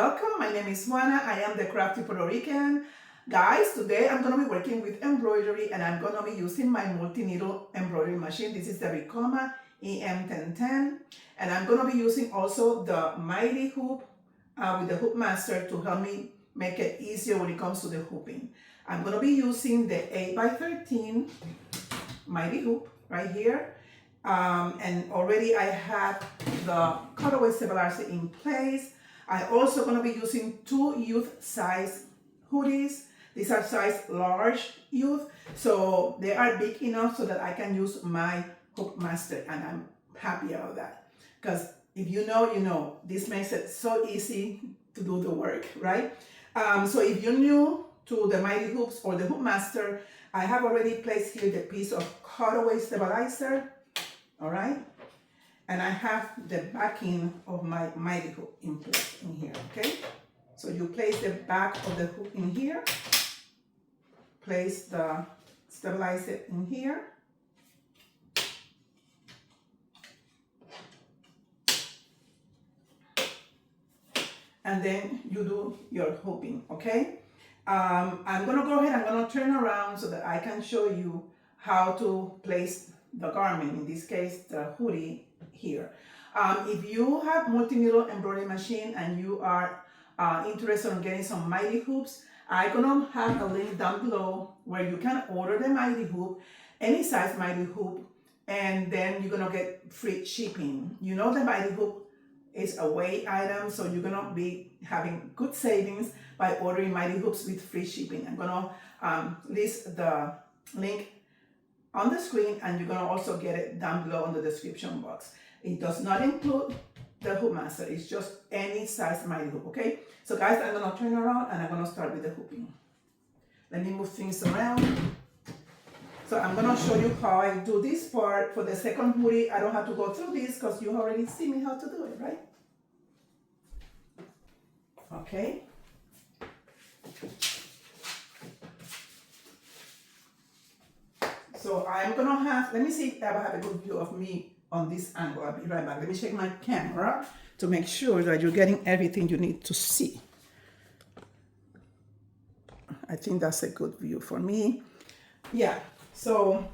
welcome. My name is Juana. I am the crafty Puerto Rican. Guys, today I'm going to be working with embroidery and I'm going to be using my multi-needle embroidery machine. This is the Ricoma EM1010 and I'm going to be using also the mighty hoop with the hoop master to help me make it easier when it comes to the hooping. I'm going to be using the 8x13 mighty hoop right here. And already I have the cutaway stabilizer in place. I also going to be using two youth size hoodies. These are size large youth, so they are big enough so that I can use my hook master, and I'm happy about that. Because if you know, you know. This makes it so easy to do the work, right? So if you're new to the mighty hoops or the hoop master, I have already placed here the piece of cutaway stabilizer, all right? And I have the backing of my mighty hoop in place in here, okay? So you place the back of the hoop in here, place the stabilizer in here, and then you do your hooping, okay? I'm gonna go ahead, I'm gonna turn around so that I can show you how to place the garment, in this case, the hoodie here. If you have multi-needle embroidery machine and you are interested in getting some mighty hoops, I'm gonna have a link down below where you can order the mighty hoop, any size mighty hoop, and then you're gonna get free shipping. You know the mighty hoop is a weight item, so you're gonna be having good savings by ordering mighty hoops with free shipping. I'm gonna list the link on the screen, and you're gonna also get it down below in the description box. It does not include the hoop master, it's just any size mighty hoop, okay? So guys, I'm gonna turn around and I'm gonna start with the hooping. Let me move things around. So I'm gonna show you how I do this part. For the second hoodie, I don't have to go through this because you already see me how to do it, right? Okay. So I'm gonna have, let me see if I have a good view of me on this angle. I'll be right back. Let me check my camera to make sure that you're getting everything you need to see. I think that's a good view for me. Yeah, so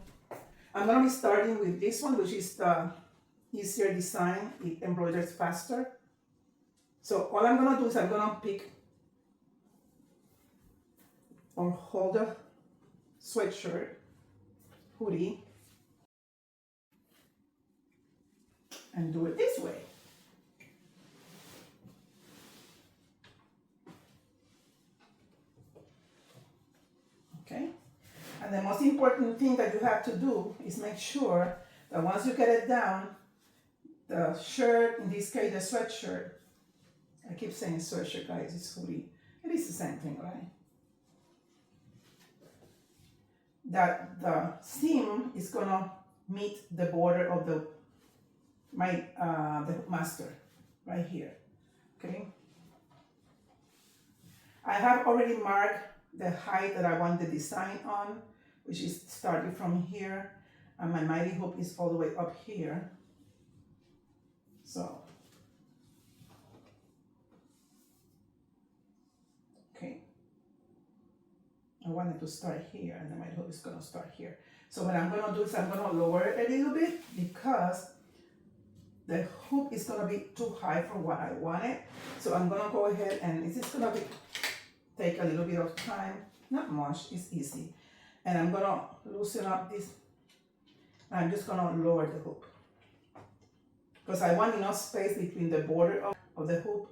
I'm gonna be starting with this one, which is the easier design. It embroiders faster. So all I'm gonna do is I'm gonna pick or hold a sweatshirt, hoodie, and do it this way. Okay? And the most important thing that you have to do is make sure that once you get it down, the shirt, in this case the sweatshirt, I keep saying sweatshirt, guys, it's hoodie. It is the same thing, right? That the seam is gonna meet the border of the master right here, okay? I have already marked the height that I want the design on, which is starting from here, and my mighty hoop is all the way up here. So, okay. I wanted to start here, and then my hoop is gonna start here. So what I'm gonna do is I'm gonna lower it a little bit because the hoop is gonna be too high for what I wanted. So I'm gonna go ahead, and this is gonna take a little bit of time, not much, it's easy. And I'm gonna loosen up this, I'm just gonna lower the hoop. Because I want enough space between the border of the hoop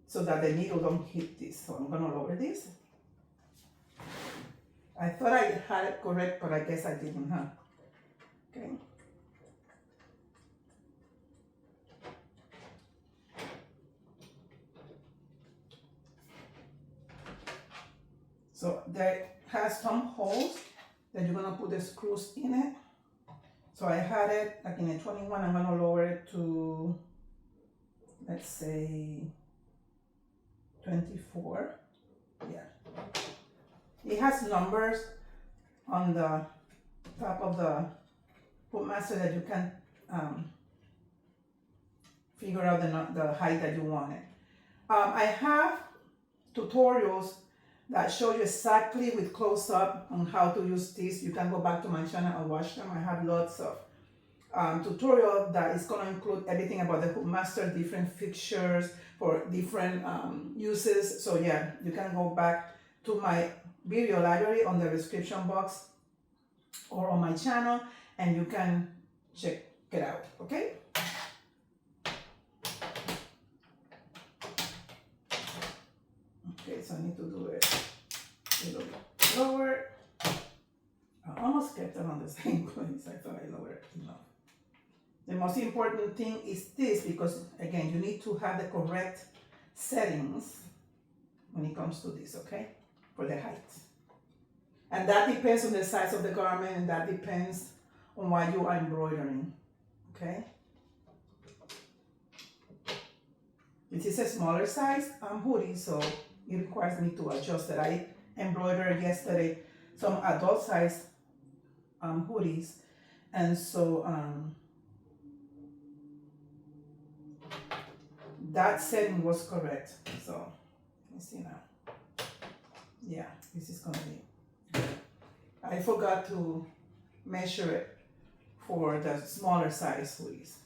so that the needle don't hit this. So I'm gonna lower this. I thought I had it correct, but I guess I didn't, huh? Okay. So there has some holes that you're gonna put the screws in it. So I had it like in a 21, I'm gonna lower it to, let's say, 24, yeah. It has numbers on the top of the hoop master that you can figure out the height that you want it. I have tutorials that show you exactly with close-up on how to use this. You can go back to my channel and watch them. I have lots of tutorial that is going to include everything about the hook master, different fixtures for different uses. So yeah, you can go back to my video library on the description box or on my channel and you can check it out, okay? Okay, so I need to do it a little bit lower. I almost kept it on the same place. I thought I lowered it enough. The most important thing is this, because again, you need to have the correct settings when it comes to this, okay? For the height. And that depends on the size of the garment, and that depends on what you are embroidering, okay? This is a smaller size hoodie, so it requires me to adjust that. I embroidered yesterday some adult size hoodies, and so that setting was correct. So let me see now. Yeah, this is gonna be good. I forgot to measure it for the smaller size hoodies.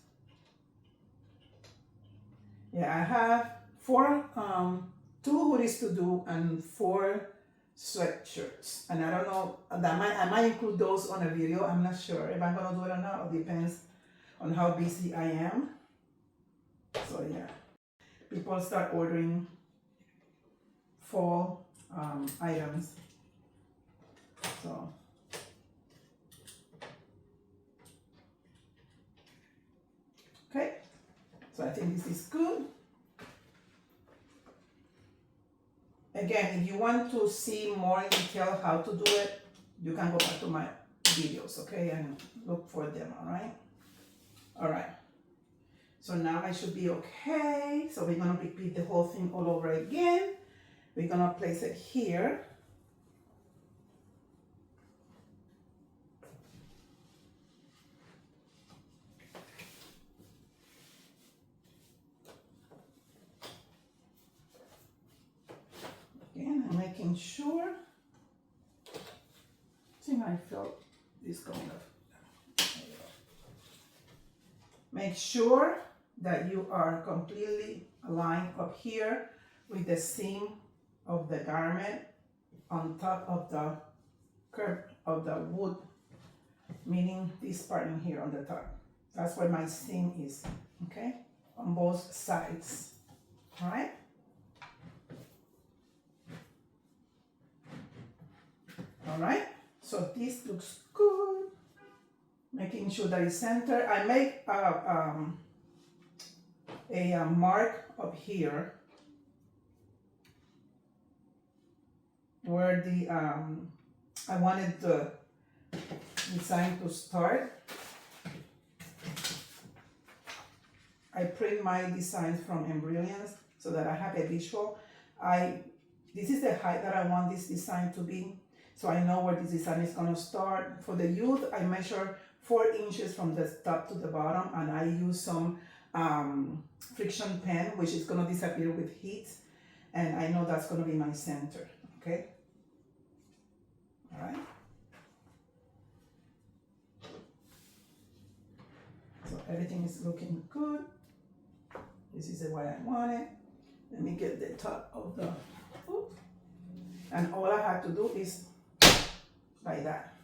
Yeah, I have two hoodies to do and 4 sweatshirts, and I don't know, I might include those on a video. I'm not sure if I'm gonna do it or not. It depends on how busy I am. So yeah, people start ordering fall items. So okay, so I think this is good. Again, if you want to see more in detail how to do it, you can go back to my videos, okay, and look for them, all right? All right. So now I should be okay. So we're gonna repeat the whole thing all over again. We're gonna place it here. Again, I'm making sure. I think I felt this going up. Make sure that you are completely aligned up here with the seam of the garment on top of the curve of the wood, meaning this part in here on the top. That's where my seam is, okay? On both sides, all right? All right, so this looks good. Making sure that it's centered. I make a mark up here where the I wanted the design to start. I print my designs from Embroidering so that I have a visual. This is the height that I want this design to be, so I know where this design is going to start. For the youth, I measure 4 inches from the top to the bottom, and I use some friction pen, which is going to disappear with heat, and I know that's going to be my center, okay? All right. So everything is looking good. This is the way I want it. Let me get the top of the hook. And all I have to do is like that.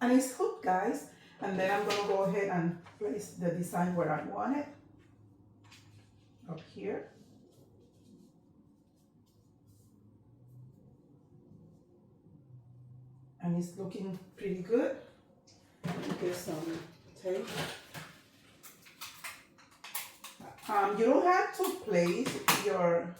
And it's hooked, guys. And then I'm going to go ahead and place the design where I want it. Up here. And it's looking pretty good. Let me get some tape. You don't have to place your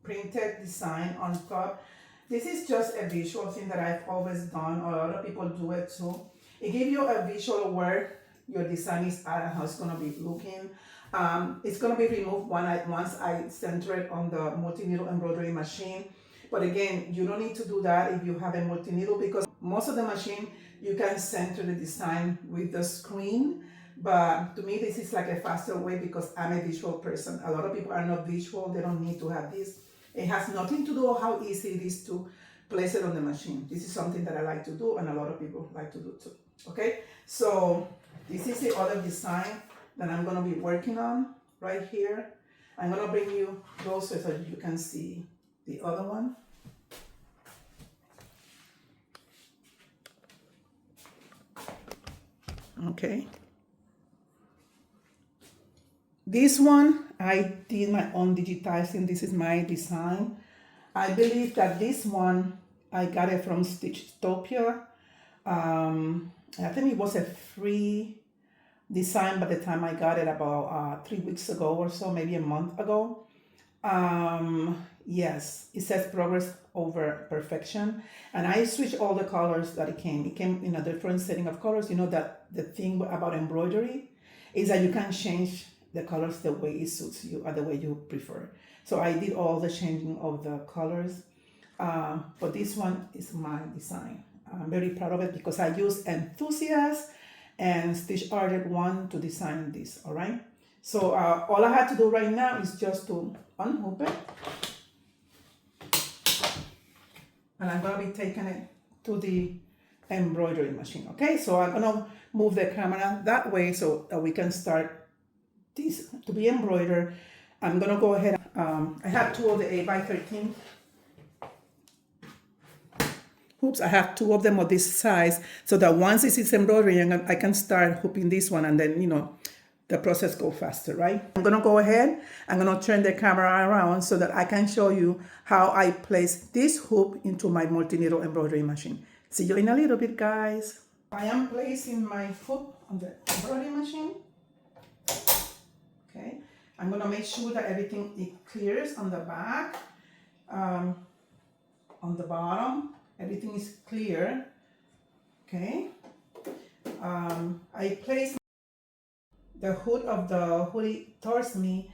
printed design on top. This is just a visual thing that I've always done. A lot of people do it too. It gives you a visual where your design is at and how it's going to be looking. It's going to be removed once I center it on the multi-needle embroidery machine. But again, you don't need to do that if you have a multi-needle, because most of the machine you can center the design with the screen But to me, this is like a faster way because I'm a visual person. A lot of people are not visual. They don't need to have this. It has nothing to do with how easy it is to place it on the machine. This is something that I like to do and a lot of people like to do too. Okay, so this is the other design that I'm going to be working on right here. I'm going to bring you closer so you can see the other one. Okay. This one, I did my own digitizing. This is my design. I believe that this one, I got it from Stitchtopia. I think it was a free design by the time I got it about 3 weeks ago or so, maybe a month ago. Yes, it says progress over perfection. And I switched all the colors that it came. It came in a different setting of colors. You know that the thing about embroidery is that you can change the colors the way it suits you or the way you prefer. So I did all the changing of the colors. But this one is my design. I'm very proud of it because I used Enthusiast and Stitch One to design this, all right? So all I have to do right now is just to unhook it. And I'm gonna be taking it to the embroidery machine, okay? So I'm gonna move the camera that way so that we can start this to be embroidered. I'm gonna go ahead, I have two of the 8x13. Oops, I have two of them of this size so that once this is embroidery, I can start hooping this one and then, you know, the process go faster, right? I'm gonna go ahead, I'm gonna turn the camera around so that I can show you how I place this hoop into my multi-needle embroidery machine. See you in a little bit, guys. I am placing my hoop on the embroidery machine. Okay, I'm gonna make sure that everything it clears on the back, on the bottom, everything is clear. Okay, I place the hood of the hoodie towards me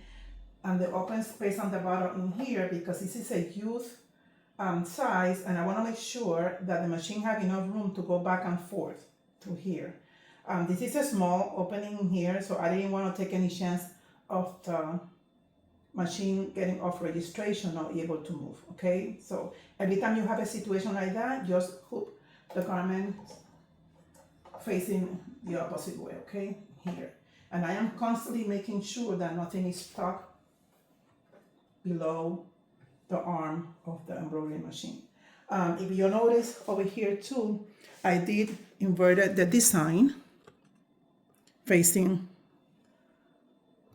and the open space on the bottom in here because this is a youth size and I want to make sure that the machine have enough room to go back and forth to here. This is a small opening here, so I didn't want to take any chance of the machine getting off registration or able to move, okay? So every time you have a situation like that, just hook the garment facing the opposite way, okay? Here. And I am constantly making sure that nothing is stuck below the arm of the embroidery machine. If you notice over here too, I did inverted the design facing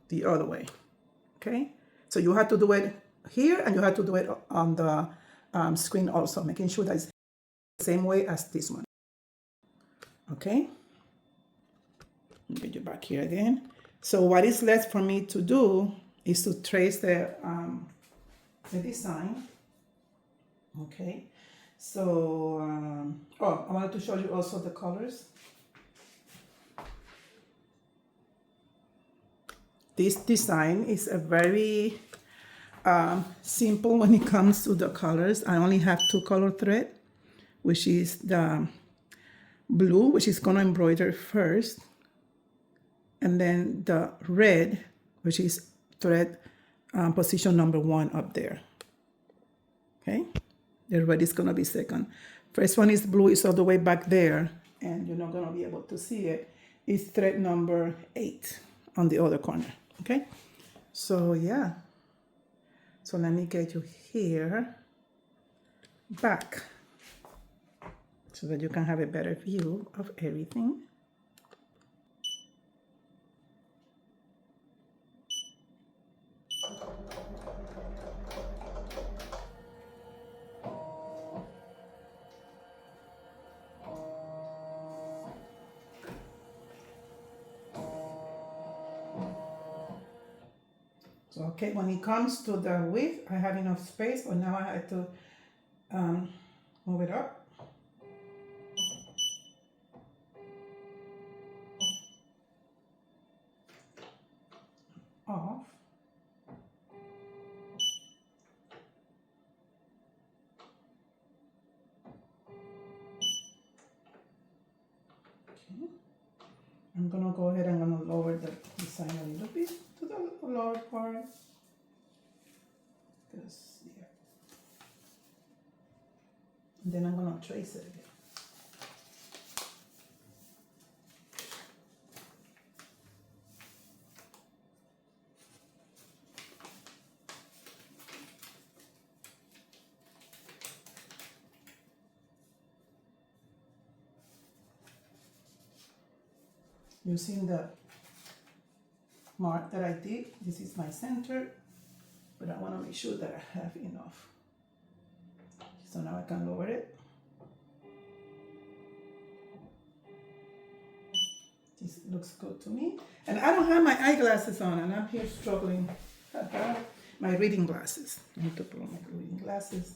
the other way, okay? So you have to do it here and you have to do it on the screen also, making sure that it's the same way as this one, okay? Let me get you back here again. So what is left for me to do is to trace the design. Okay. So, oh, I wanted to show you also the colors. This design is a very simple when it comes to the colors. I only have two color thread, which is the blue, which is gonna embroider first, and then the red, which is thread position number 1 up there. Okay, the red is gonna be second. First one is blue, it's all the way back there, and you're not gonna be able to see it. It's thread number 8 on the other corner. Okay, so yeah. So let me get you here, back, so that you can have a better view of everything. So, okay, when it comes to the width, I have enough space, but now I have to move it up. Off. Okay. I'm gonna go ahead and I'm gonna lower the design a little bit to the lower part. Because, yeah. And then I'm gonna trace it again. Using the mark that I did, this is my center, but I want to make sure that I have enough. So now I can lower it. This looks good to me. And I don't have my eyeglasses on, and I'm here struggling. My reading glasses. I need to put on my reading glasses.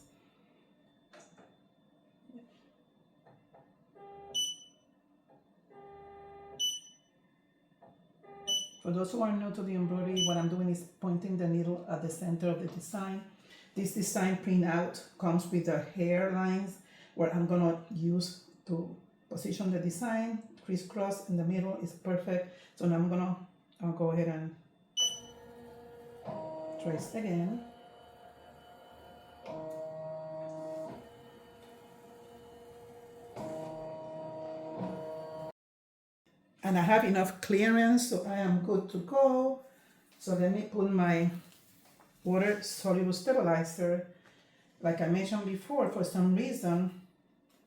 For those who are new to the embroidery, what I'm doing is pointing the needle at the center of the design. This design printout comes with the hair lines where I'm gonna use to position the design. Crisscross in the middle is perfect. So now I'll go ahead and trace again. And I have enough clearance, so I am good to go. So let me put my water soluble stabilizer. Like I mentioned before, for some reason,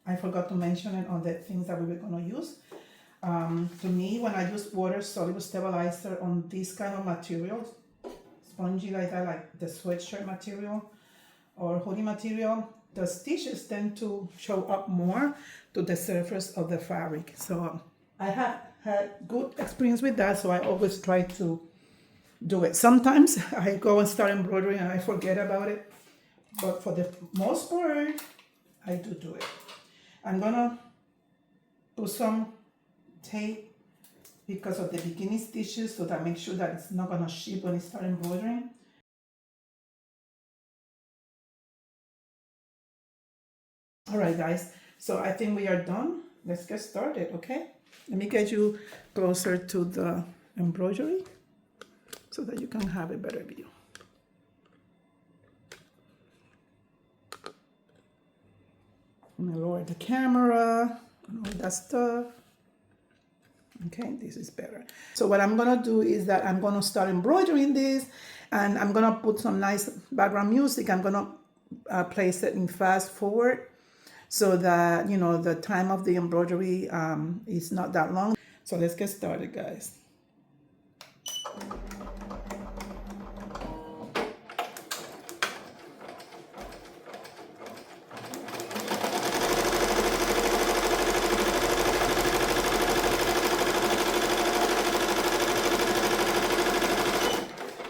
I forgot to mention it on the things that we were gonna use. To me, when I use water soluble stabilizer on this kind of material, spongy like that, like the sweatshirt material or hoodie material, the stitches tend to show up more to the surface of the fabric. So I have had good experience with that, so I always try to do it. Sometimes I go and start embroidering and I forget about it, but for the most part, I do it. I'm gonna put some tape because of the beginning stitches, so that makes sure that it's not gonna ship when I start embroidering. All right, guys, so I think we are done. Let's get started, okay? Let me get you closer to the embroidery so that you can have a better view. I'm gonna lower the camera and all that stuff. Okay, this is better. So what I'm gonna do is that I'm gonna start embroidering this, and I'm gonna put some nice background music. I'm gonna place it in fast forward so that, you know, the time of the embroidery is not that long. So let's get started, guys.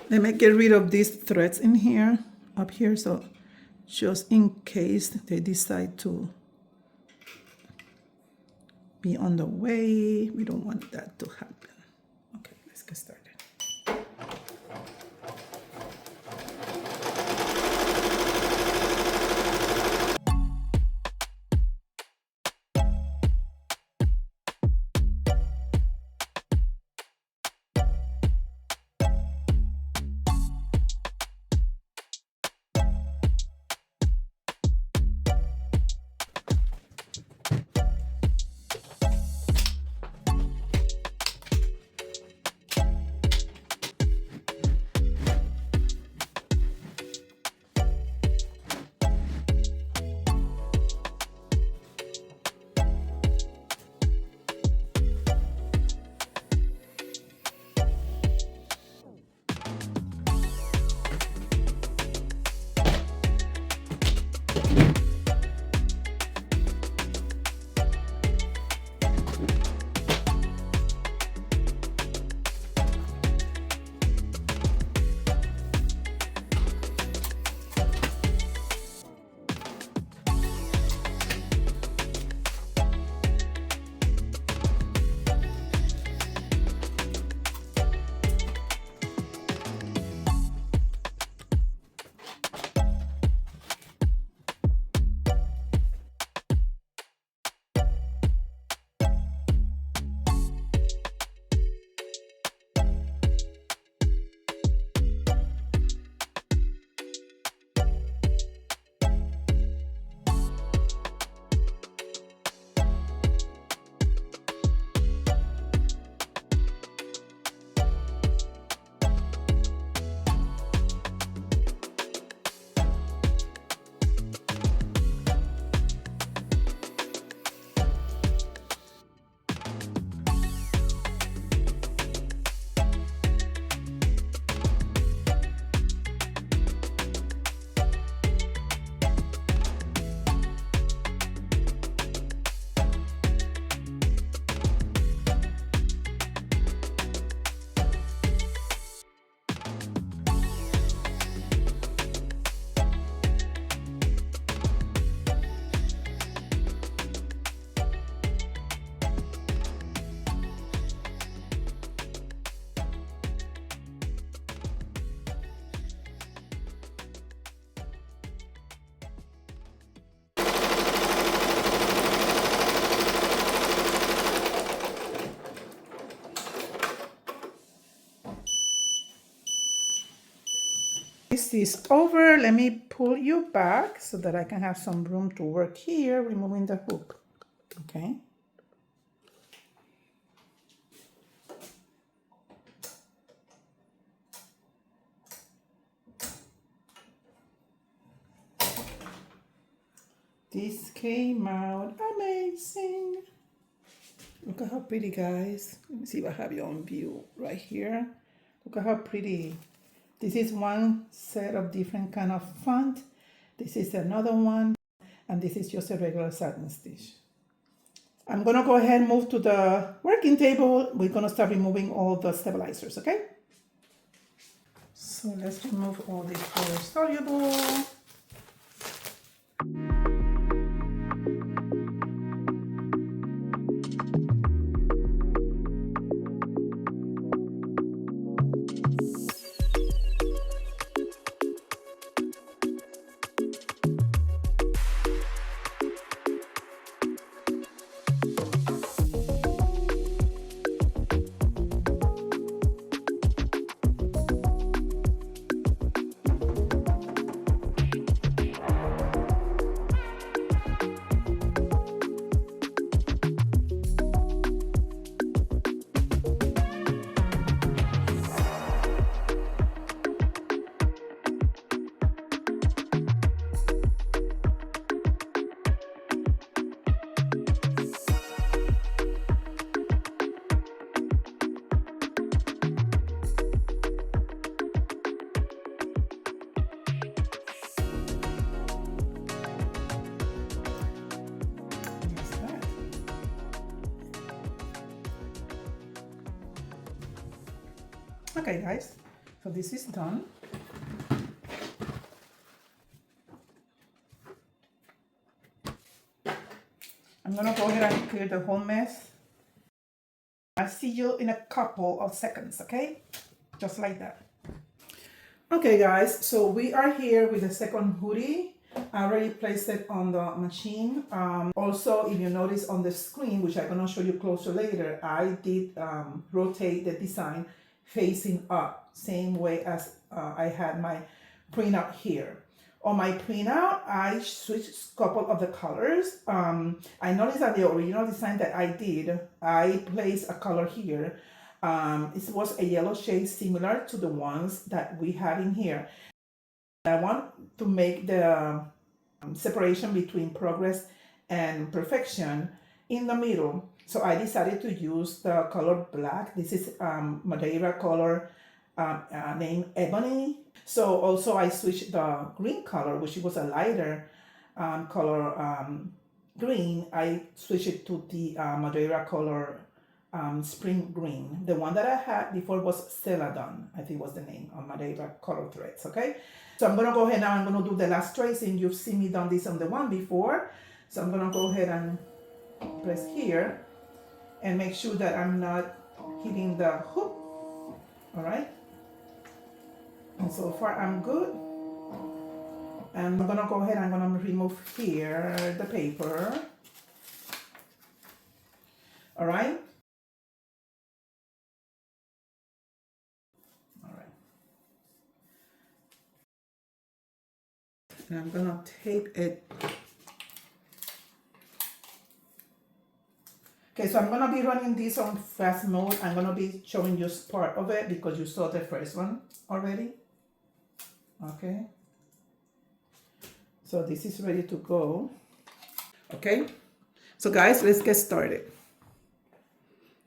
Let me get rid of these threads in here, up here, so just in case they decide to be on the way, we don't want that to happen. Okay, let's get started. this over, let me pull you back so that I can have some room to work here, removing the hook, okay? This came out amazing. Look at how pretty, guys. Let me see if I have you on view right here. Look at how pretty. This is one set of different kind of font. This is another one. And this is just a regular satin stitch. I'm gonna go ahead and move to the working table. We're gonna start removing all the stabilizers, okay? So let's remove all this color soluble. Okay, guys, so this is done. I'm gonna go ahead and clear the whole mess. I'll see you in a couple of seconds, okay? Just like that. Okay, guys, so we are here with the second hoodie. I already placed it on the machine. Also, if you notice on the screen, which I'm gonna show you closer later, I did rotate the design facing up, same way as I had my printout here. On my printout, I switched a couple of the colors. I noticed that the original design that I did, I placed a color here. It was a yellow shade similar to the ones that we had in here. I want to make the separation between progress and perfection in the middle. So I decided to use the color black. This is Madeira color named Ebony. So also I switched the green color, which was a lighter color green. I switched it to the Madeira color spring green. The one that I had before was Celadon, I think was the name on Madeira color threads, okay? So I'm gonna go ahead now, I'm gonna do the last tracing. You've seen me done this on the one before. So I'm gonna go ahead and press here and make sure that I'm not hitting the hook, all right? And so far I'm good. And I'm gonna go ahead, I'm gonna remove here the paper, all right? All right. And I'm gonna tape it. Okay, so I'm going to be running this on fast mode. I'm going to be showing you part of it because you saw the first one already. Okay. So this is ready to go. Okay. So guys, let's get started.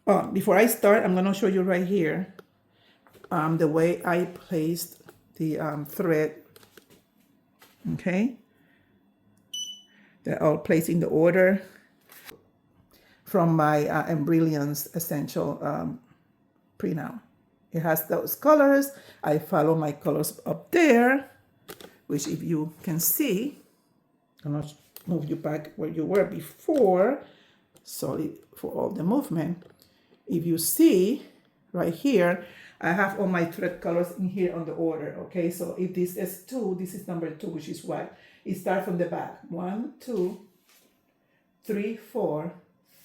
Oh, before I start, I'm going to show you right here the way I placed the thread. Okay. They're all placed in the order from my Embrilliance Essential printout. It has those colors. I follow my colors up there, which if you can see, I'm going to move you back where you were before, sorry for all the movement. If you see right here, I have all my thread colors in here on the order, okay? So if this is 2, this is number 2, which is white. It starts from the back. 1, 2, 3, 4,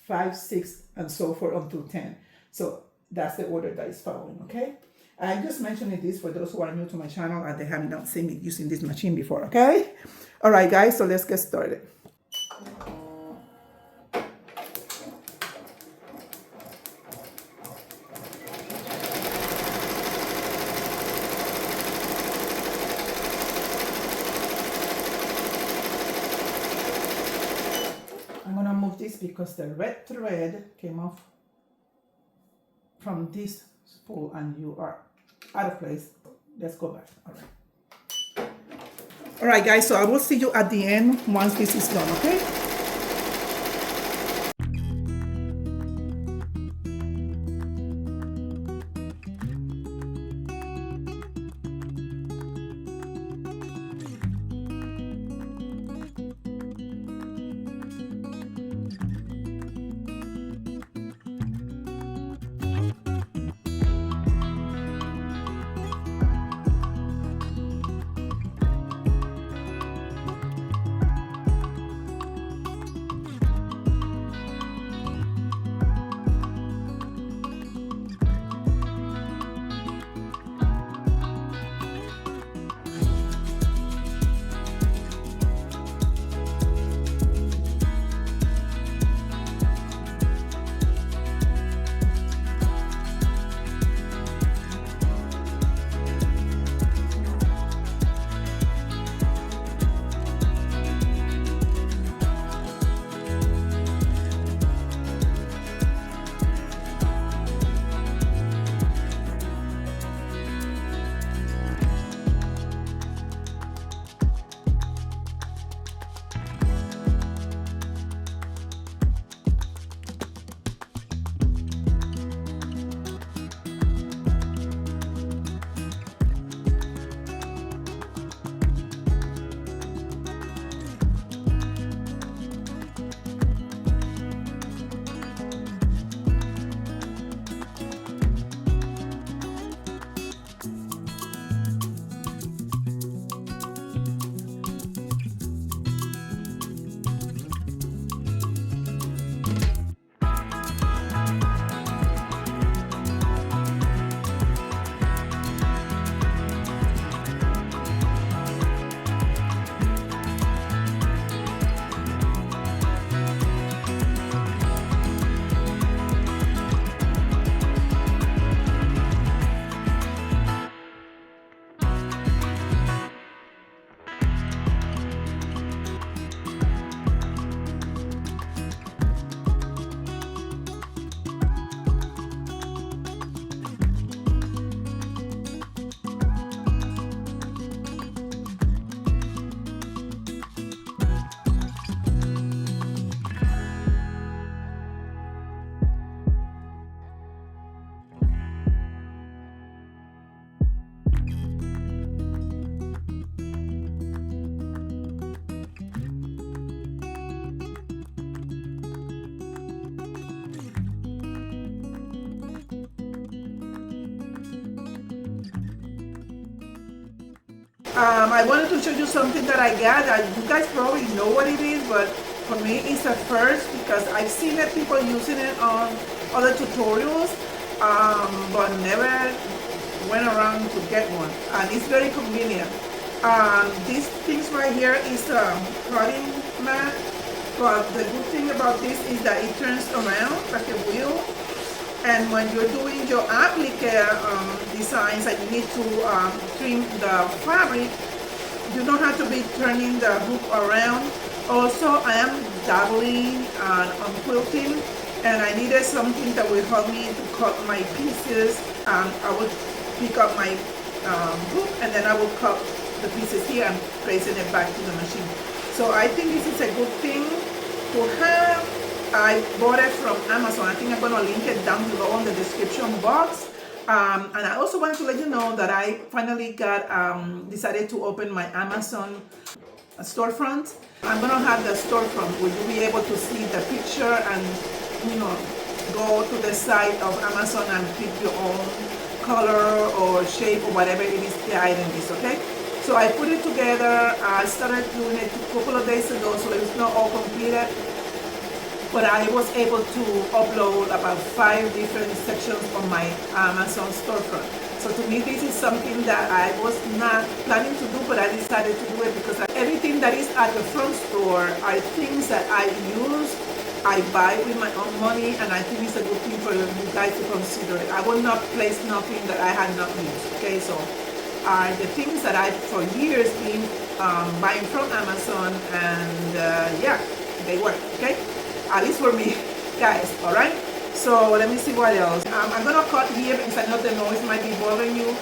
5, 6, and so forth until 10. So that's the order that is following, okay? I'm just mentioning this for those who are new to my channel and they have not seen me using this machine before, okay? All right, guys, so let's get started. I'm gonna move this because the red thread came off from this spool and you are out of place. Let's go back. All right, guys, so I will see you at the end once this is done, okay? I wanted to show you something that I got. You guys probably know what it is, but for me it's a first because I've seen it, people using it on other tutorials, but never went around to get one, and it's very convenient. These things right here is a cutting mat, but the good thing about this is that it turns around like a wheel. And when you're doing your applique designs and you need to trim the fabric, you don't have to be turning the hook around. Also, I am dabbling on quilting, and I needed something that will help me to cut my pieces. I will pick up my hook and then I will cut the pieces here and placing it back to the machine. So I think this is a good thing to have. I bought it from Amazon. I think I'm going to link it down below in the description box. And I also wanted to let you know that I finally decided to open my Amazon storefront. I'm going to have the storefront where you'll be able to see the picture and, you know, go to the site of Amazon and pick your own color or shape or whatever it is the item is, okay? So I put it together. I started doing it a couple of days ago, so it's not all completed. But I was able to upload about 5 different sections on my Amazon storefront. So So to me, this is something that I was not planning to do, but I decided to do it because everything that is at the front store are things that I use, I buy with my own money, and I think it's a good thing for you guys to consider. I will not place nothing that I had not used, okay? So are the things that I've for years been buying from Amazon, and yeah, they work, okay? At least for me, guys, all right? So let me see what else. I'm gonna cut here because I know the noise might be bothering you.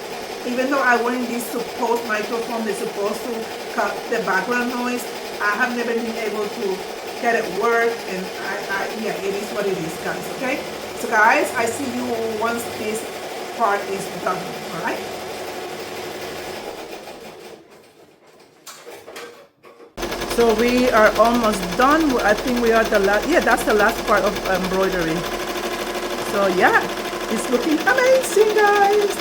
Even though I wearing this supposed microphone that's supposed to cut the background noise, I have never been able to get it work, and yeah, it is what it is, guys, okay? So guys, I see you once this part is done, all right? So we are almost done. I think we are the last, yeah, that's the last part of embroidery. So yeah, it's looking amazing, guys.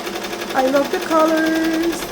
I love the colors.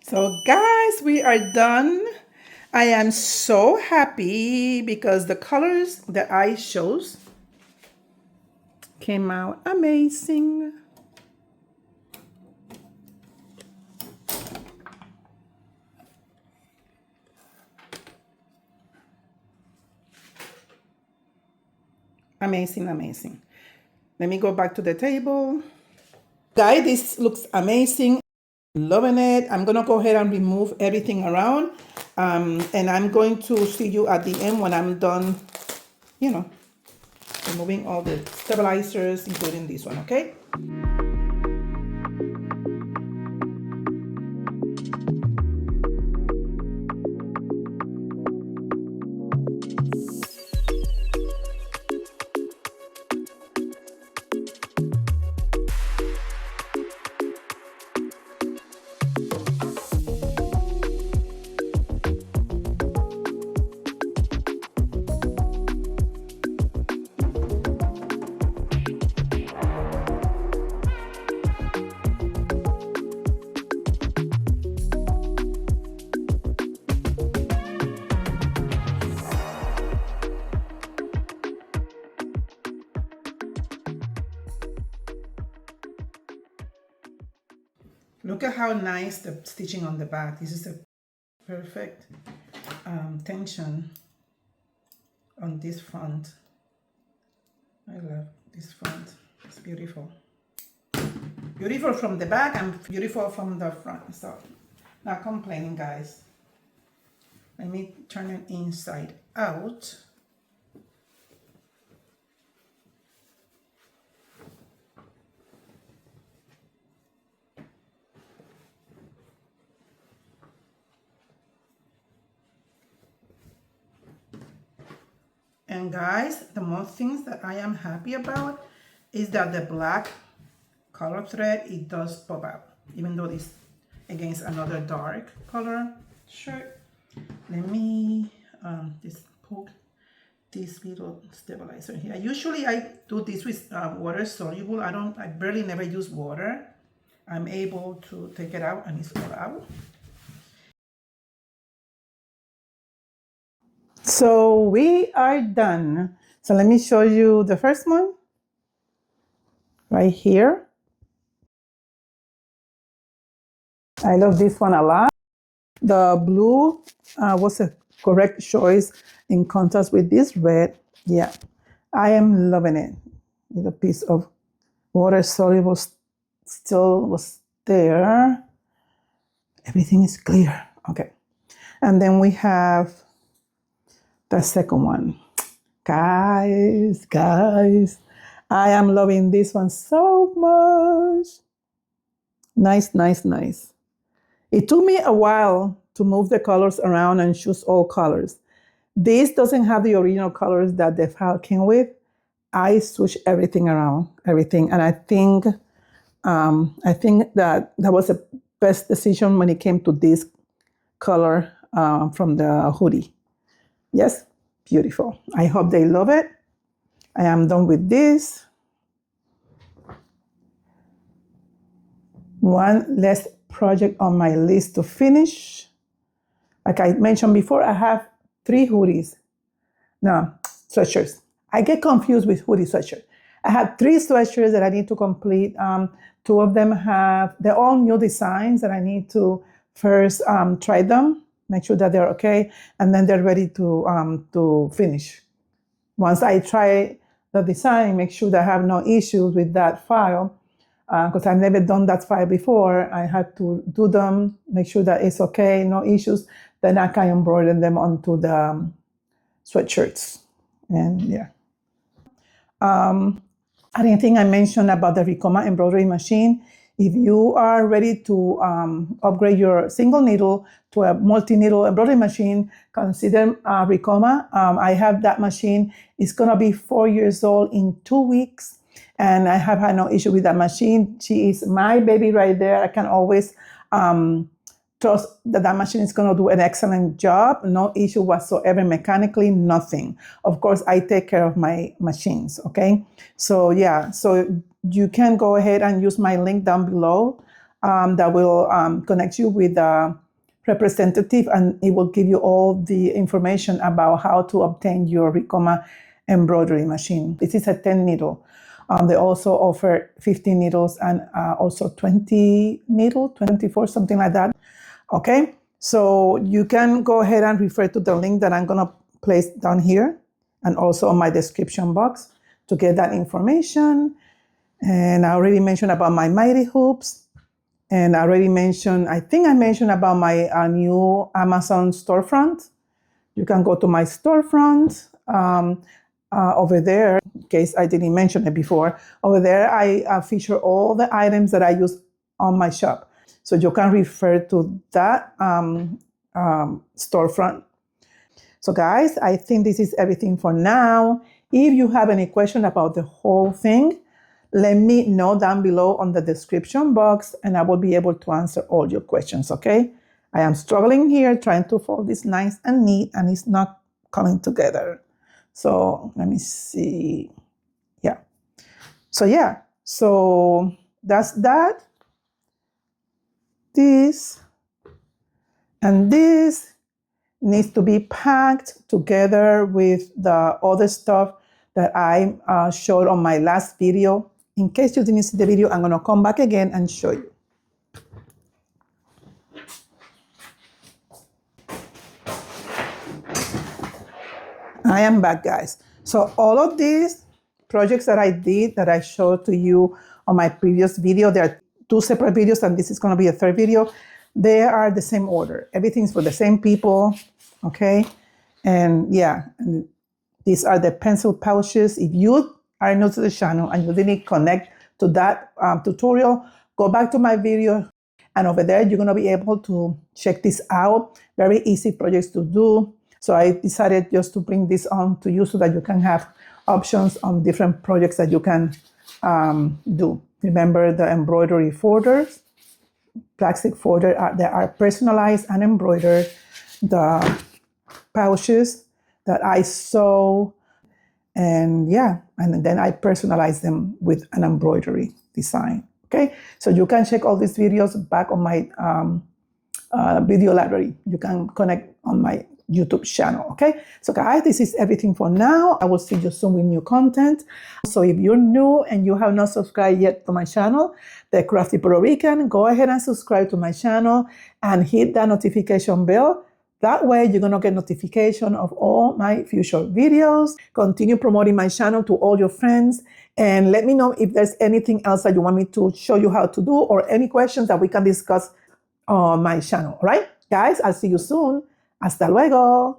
So guys, we are done. I am so happy because the colors that I chose came out amazing. Amazing, amazing. Let me go back to the table. Guys, this looks amazing. Loving it. I'm gonna go ahead and remove everything around, and I'm going to see you at the end when I'm done, you know, removing all the stabilizers, including this one, okay? Look at how nice the stitching on the back. This is a perfect tension on this front. I love this front. It's beautiful. Beautiful from the back and beautiful from the front. So, not complaining, guys. Let me turn it inside out. And guys, the most things that I am happy about is that the black color thread, it does pop out, even though it's against another dark color shirt. Let me just poke this little stabilizer here. Usually I do this with water soluble. I barely never use water. I'm able to take it out and it's all out. So we are done. So let me show you the first one right here. I love this one a lot. The blue was a correct choice in contrast with this red. Yeah, I am loving it. Little piece of water soluble still was there. Everything is clear. Okay. And then we have the second one. Guys, I am loving this one so much. Nice, nice, nice. It took me a while to move the colors around and choose all colors. This doesn't have the original colors that the file came with. I switched everything around, everything. And I think I think that was the best decision when it came to this color from the hoodie. Yes, beautiful. I hope they love it. I am done with this. One last project on my list to finish. Like I mentioned before, I have 3 hoodies. No, sweatshirts. I get confused with hoodie sweatshirt. I have 3 sweatshirts that I need to complete. 2 of them they're all new designs that I need to first try them, make sure that they're okay, and then they're ready to finish. Once I try the design, make sure that I have no issues with that file, because I've never done that file before. I had to do them, make sure that it's okay, no issues. Then I can embroider them onto the sweatshirts. And yeah. I didn't think I mentioned about the Ricoma embroidery machine. If you are ready to upgrade your single needle to a multi-needle embroidery machine, consider Ricoma. I have that machine. It's going to be 4 years old in 2 weeks, and I have had no issue with that machine. She is my baby right there. I can always trust that machine is going to do an excellent job. No issue whatsoever, mechanically, nothing. Of course, I take care of my machines, okay? So yeah, so you can go ahead and use my link down below that will connect you with a representative, and it will give you all the information about how to obtain your Ricoma embroidery machine. This is a 10 needle. They also offer 15 needles and also 20 needle, 24, something like that. Okay, so you can go ahead and refer to the link that I'm going to place down here and also on my description box to get that information. And I already mentioned about my mighty hoops. And I already mentioned, I think I mentioned about my new Amazon storefront. You can go to my storefront over there, in case I didn't mention it before. Over there, I feature all the items that I use on my shop. So you can refer to that storefront. So guys, I think this is everything for now. If you have any question about the whole thing, let me know down below on the description box, and I will be able to answer all your questions, okay? I am struggling here trying to fold this nice and neat, and it's not coming together. So let me see. Yeah. So that's that. This and this needs to be packed together with the other stuff that I showed on my last video. In case you didn't see the video, I'm going to come back again and show you. I am back, guys. So all of these projects that I did, that I showed to you on my previous video, there are 2 separate videos, and this is going to be a 3rd video. They are the same order. Everything's for the same people, okay? And yeah, and these are the pencil pouches. If you are new to the channel and you didn't connect to that tutorial, go back to my video, and over there you're going to be able to check this out. Very easy projects to do. So I decided just to bring this on to you so that you can have options on different projects that you can do. Remember the embroidery folders, plastic folder that are personalized and embroidered. The pouches that I sew, and yeah, and then I personalize them with an embroidery design. Okay, so you can check all these videos back on my video library. You can connect on my YouTube channel. Okay, so guys, this is everything for now. I will see you soon with new content. So if you're new and you have not subscribed yet to my channel, The Crafty Puerto Rican, go ahead and subscribe to my channel and hit that notification bell. That way you're gonna get notification of all my future videos. Continue promoting my channel to all your friends, and let me know if there's anything else that you want me to show you how to do, or any questions that we can discuss on my channel. All right, guys, I'll see you soon. Hasta luego.